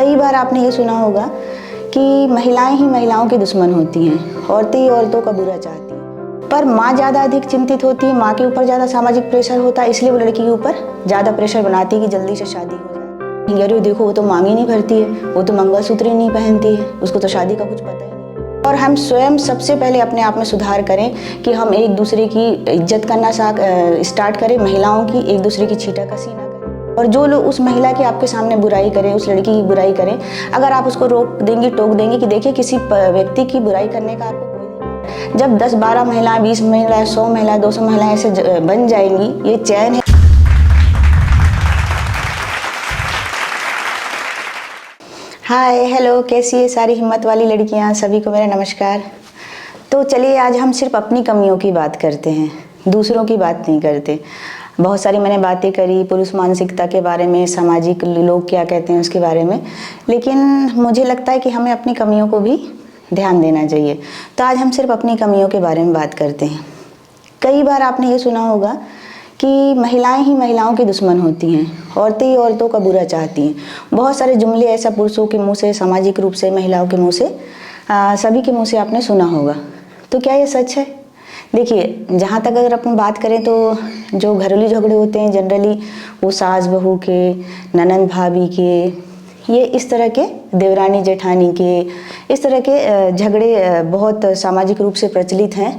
कई बार आपने ये सुना होगा कि महिलाएं ही महिलाओं की दुश्मन होती हैं, औरतें ही औरतों का बुरा चाहती हैं। पर माँ ज़्यादा अधिक चिंतित होती है, माँ के ऊपर ज़्यादा सामाजिक प्रेशर होता है, इसलिए वो लड़की के ऊपर ज़्यादा प्रेशर बनाती है कि जल्दी से शादी हो जाए। यार देखो, वो तो मांग ही नहीं भरती है, वो तो मंगलसूत्र ही नहीं पहनती है, उसको तो शादी का कुछ पता ही नहीं है। और हम स्वयं सबसे पहले अपने आप में सुधार करें कि हम एक दूसरे की इज्जत करना स्टार्ट करें, महिलाओं की एक दूसरे की छीटाकशी ना करें। और जो लोग उस महिला की आपके सामने बुराई करें, उस लड़की की बुराई करें, अगर आप उसको रोक देंगी, टोक देंगी कि देखिए किसी व्यक्ति की बुराई करने का आपको कोई, जब 10-12 महिलाएं, 20 महिलाएं, 100 महिलाएं, 200 महिलाएं ऐसे बन जाएंगी, ये चैन है। हाय हेलो, कैसी है सारी हिम्मत वाली लड़कियां? सभी को मेरा नमस्कार। तो चलिए आज हम सिर्फ अपनी कमियों की बात करते हैं, दूसरों की बात नहीं करते। बहुत सारी मैंने बातें करी पुरुष मानसिकता के बारे में, सामाजिक लोग क्या कहते हैं उसके बारे में, लेकिन मुझे लगता है कि हमें अपनी कमियों को भी ध्यान देना चाहिए। तो आज हम सिर्फ अपनी कमियों के बारे में बात करते हैं। कई बार आपने ये सुना होगा कि महिलाएं ही महिलाओं की दुश्मन होती हैं, औरतें ही औरतों का बुरा चाहती हैं। बहुत सारे जुमले ऐसा पुरुषों के मुंह से, सामाजिक रूप से महिलाओं के मुंह से, सभी के मुंह से आपने सुना होगा। तो क्या ये सच है? देखिए, जहाँ तक अगर अपन बात करें तो जो घरेलू झगड़े होते हैं जनरली वो सास बहू के, ननंद भाभी के, ये इस तरह के देवरानी जेठानी के, इस तरह के झगड़े बहुत सामाजिक रूप से प्रचलित हैं।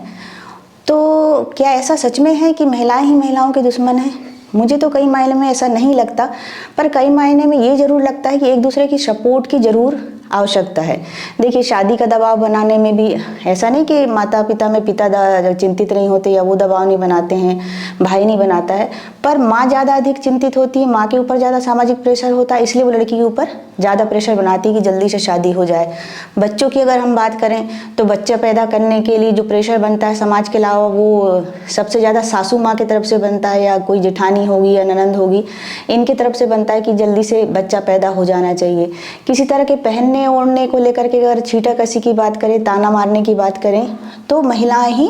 तो क्या ऐसा सच में है कि महिलाएं ही महिलाओं के दुश्मन हैं? मुझे तो कई मायने में ऐसा नहीं लगता, पर कई मायने में ये ज़रूर लगता है कि एक दूसरे की सपोर्ट की ज़रूर आवश्यकता है। देखिए, शादी का दबाव बनाने में भी ऐसा नहीं कि माता पिता में पिता चिंतित नहीं होते या वो दबाव नहीं बनाते हैं, भाई नहीं बनाता है, पर माँ ज़्यादा अधिक चिंतित होती है, माँ के ऊपर ज़्यादा सामाजिक प्रेशर होता है, इसलिए वो लड़की के ऊपर ज़्यादा प्रेशर बनाती है कि जल्दी से शादी हो जाए। बच्चों की अगर हम बात करें तो बच्चा पैदा करने के लिए जो प्रेशर बनता है समाज के अलावा, वो सबसे ज़्यादा सासू माँ की तरफ से बनता है, या कोई जेठानी होगी या ननंद होगी, इनकी तरफ से बनता है कि जल्दी से बच्चा पैदा हो जाना चाहिए। किसी तरह के पहनने ओढ़ने को लेकर के अगर छीटाकशी की बात करें, ताना मारने की बात करें, तो महिलाएं ही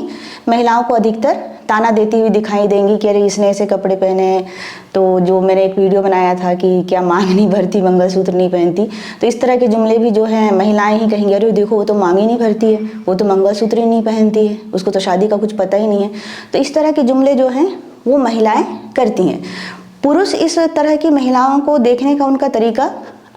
महिलाओं को अधिकतर ताना देती हुई दिखाई देंगी कि अरे इसने ऐसे कपड़े पहने हैं। तो जो मैंने एक वीडियो बनाया था कि क्या मांग नहीं भरती, मंगलसूत्र नहीं पहनती, तो इस तरह के जुमले भी जो हैं महिलाएं ही कहेंगी, अरे देखो वो तो मांग ही नहीं भरती है, वो तो मंगलसूत्र ही नहीं पहनती है, उसको तो शादी का कुछ पता ही नहीं है। तो इस तरह के जुमले जो हैं वो महिलाएं करती हैं। पुरुष इस तरह की महिलाओं को देखने का उनका तरीका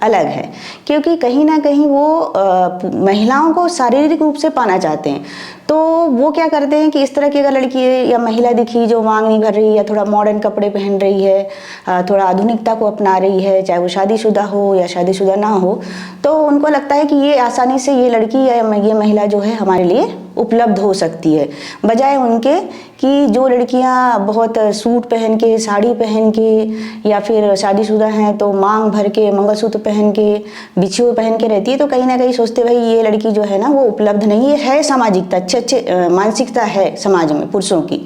अलग है, क्योंकि कहीं ना कहीं वो महिलाओं को शारीरिक रूप से पाना चाहते हैं। तो वो क्या करते हैं कि इस तरह की अगर लड़की या महिला दिखी जो मांग नहीं भर रही है, थोड़ा मॉडर्न कपड़े पहन रही है, थोड़ा आधुनिकता को अपना रही है, चाहे वो शादीशुदा हो या शादीशुदा ना हो, तो उनको लगता है कि ये आसानी से ये लड़की या ये महिला जो है हमारे लिए उपलब्ध हो सकती है, बजाय उनके कि जो लड़कियां बहुत सूट पहन के, साड़ी पहन के, या फिर शादीशुदा हैं तो मांग भर के, मंगलसूत्र पहन के, बिछुए पहन के रहती है, तो कहीं ना कहीं सोचते भाई ये लड़की जो है ना वो उपलब्ध नहीं है। सामाजिकता, अच्छे मानसिकता है समाज में पुरुषों की,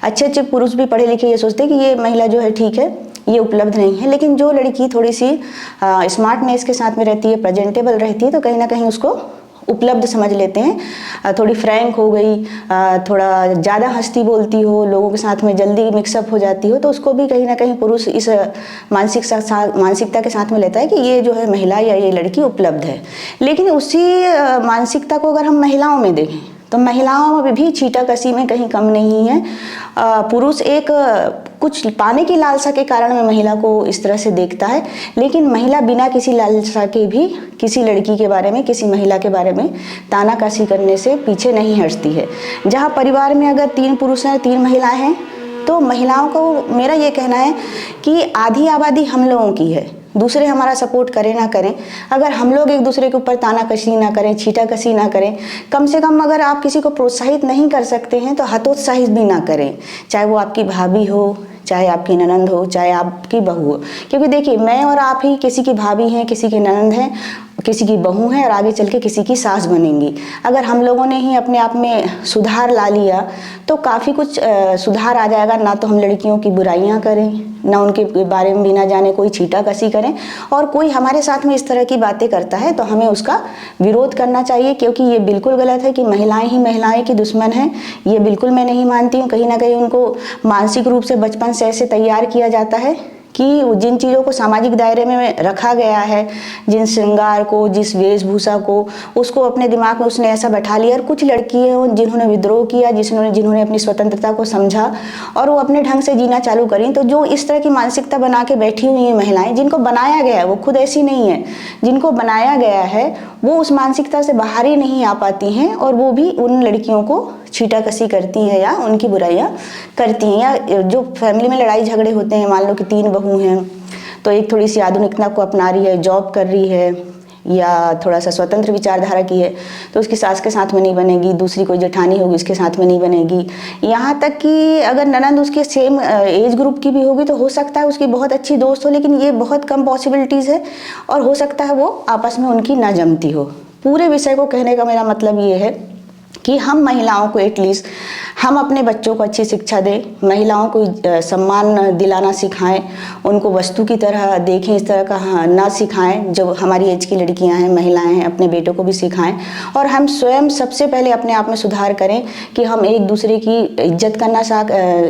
अच्छे पुरुष भी पढ़े लिखे ये सोचते हैं कि ये महिला जो है ठीक है, ये उपलब्ध नहीं है। लेकिन जो लड़की थोड़ी सी स्मार्टनेस के साथ में रहती है, प्रेजेंटेबल रहती है, तो कहीं ना कहीं उसको उपलब्ध समझ लेते हैं। थोड़ी फ्रैंक हो गई, थोड़ा ज़्यादा हंसती बोलती हो, लोगों के साथ में जल्दी मिक्सअप हो जाती हो, तो उसको भी कहीं ना कहीं पुरुष इस मानसिकता के साथ में लेता है कि ये जो है महिला या ये लड़की उपलब्ध है। लेकिन उसी मानसिकता को अगर हम महिलाओं में देखें तो महिलाओं में भी छीटाकशी में कहीं कम नहीं है। पुरुष एक कुछ पाने की लालसा के कारण में महिला को इस तरह से देखता है, लेकिन महिला बिना किसी लालसा के भी किसी लड़की के बारे में, किसी महिला के बारे में तानाकशी करने से पीछे नहीं हटती है। जहाँ परिवार में अगर 3 पुरुष हैं, 3 महिलाएं हैं, तो महिलाओं को मेरा ये कहना है कि आधी आबादी हम लोगों की है। दूसरे हमारा सपोर्ट करें ना करें, अगर हम लोग एक दूसरे के ऊपर तानाकशी ना करें, छीटाकशी ना करें, कम से कम अगर आप किसी को प्रोत्साहित नहीं कर सकते हैं तो हतोत्साहित भी ना करें, चाहे वो आपकी भाभी हो, चाहे आपकी ननंद हो, चाहे आपकी बहू हो। क्योंकि देखिए, मैं और आप ही किसी की भाभी हैं, किसी की ननंद हैं, किसी की बहू है, और आगे चल के किसी की सास बनेंगी। अगर हम लोगों ने ही अपने आप में सुधार ला लिया तो काफ़ी कुछ सुधार आ जाएगा। ना तो हम लड़कियों की बुराइयां करें, ना उनके बारे में भी ना जाने कोई छीटाकशी करें, और कोई हमारे साथ में इस तरह की बातें करता है तो हमें उसका विरोध करना चाहिए, क्योंकि ये बिल्कुल गलत है कि महिलाएं ही महिलाएं की दुश्मन हैं। ये बिल्कुल मैं नहीं मानती हूँ। कहीं ना कहीं उनको मानसिक रूप से बचपन से ऐसे तैयार किया जाता है कि जिन चीज़ों को सामाजिक दायरे में रखा गया है, जिन श्रृंगार को, जिस वेशभूषा को, उसको अपने दिमाग में उसने ऐसा बैठा लिया। और कुछ लड़कियां जिन्होंने विद्रोह किया, जिन्होंने अपनी स्वतंत्रता को समझा और वो अपने ढंग से जीना चालू करी। तो जो इस तरह की मानसिकता बना के बैठी हुई हैं महिलाएं, जिनको बनाया गया है, वो खुद ऐसी नहीं है, जिनको बनाया गया है वो उस मानसिकता से बाहर ही नहीं आ पाती हैं और वो भी उन लड़कियों को छीटाकशी करती हैं या उनकी बुराइयां करती हैं। या जो फैमिली में लड़ाई झगड़े होते हैं, मान लो कि 3 बहू हैं, तो एक थोड़ी सी आधुनिकता को अपना रही है, जॉब कर रही है या थोड़ा सा स्वतंत्र विचारधारा की है, तो उसकी सास के साथ में नहीं बनेगी, दूसरी कोई जेठानी होगी उसके साथ में नहीं बनेगी। यहाँ तक कि अगर ननंद उसके सेम एज ग्रुप की भी होगी तो हो सकता है उसकी बहुत अच्छी दोस्त हो, लेकिन ये बहुत कम पॉसिबिलिटीज़ है और हो सकता है वो आपस में उनकी ना जमती हो। पूरे विषय को कहने का मेरा मतलब ये है कि हम महिलाओं को एटलीस्ट हम अपने बच्चों को अच्छी शिक्षा दें, महिलाओं को सम्मान दिलाना सिखाएं, उनको वस्तु की तरह देखें, इस तरह का ना सिखाएं। जो हमारी एज की लड़कियां हैं, महिलाएं हैं, अपने बेटों को भी सिखाएं। और हम स्वयं सबसे पहले अपने आप में सुधार करें कि हम एक दूसरे की इज्जत करना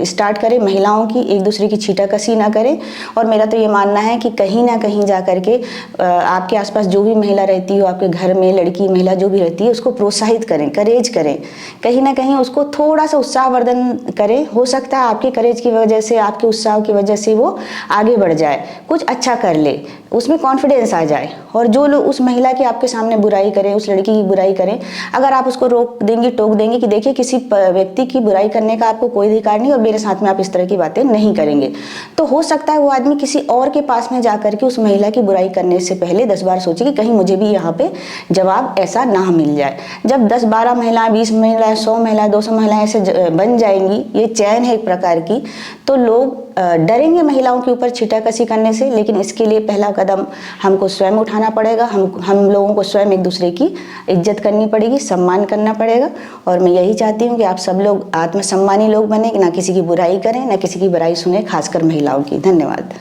स्टार्ट करें, महिलाओं की एक दूसरे की छीटाकशी ना करें। और मेरा तो ये मानना है कि कहीं ना कहीं जा करके आपके आसपास जो भी महिला रहती हो, आपके घर में लड़की महिला जो भी रहती है, उसको प्रोत्साहित करें, करेज करें, कहीं ना कहीं उसको थोड़ा सा उत्साहवर्धन करें। हो सकता है आपके करेज की वजह से, आपके उत्साह की वजह से वो आगे बढ़ जाए, कुछ अच्छा कर ले, उसमें कॉन्फिडेंस आ जाए। और जो लोग उस महिला की आपके सामने बुराई करें, उस लड़की की बुराई करें, अगर आप उसको रोक देंगे, टोक देंगे कि देखिए किसी व्यक्ति की बुराई करने का आपको कोई अधिकार नहीं और मेरे साथ में आप इस तरह की बातें नहीं करेंगे, तो हो सकता है वो आदमी किसी और के पास में जाकर के उस महिला की बुराई करने से पहले 10 बार सोचे कि कहीं मुझे भी यहाँ पे जवाब ऐसा ना मिल जाए। जब 10-12 महिलाएं, 20 महिलाएं, 100 महिलाएं, 200 महिलाएं ऐसे बन जाएंगी, ये चैन है एक प्रकार की, तो लोग डरेंगे महिलाओं के ऊपर छीटाकशी करने से। लेकिन इसके लिए पहला कदम हमको स्वयं उठाना पड़ेगा। हम लोगों को स्वयं एक दूसरे की इज्जत करनी पड़ेगी, सम्मान करना पड़ेगा। और मैं यही चाहती हूँ कि आप सब लोग आत्मसम्मानी लोग बने, ना किसी की बुराई करें, ना किसी की बुराई सुने, खासकर महिलाओं की। धन्यवाद।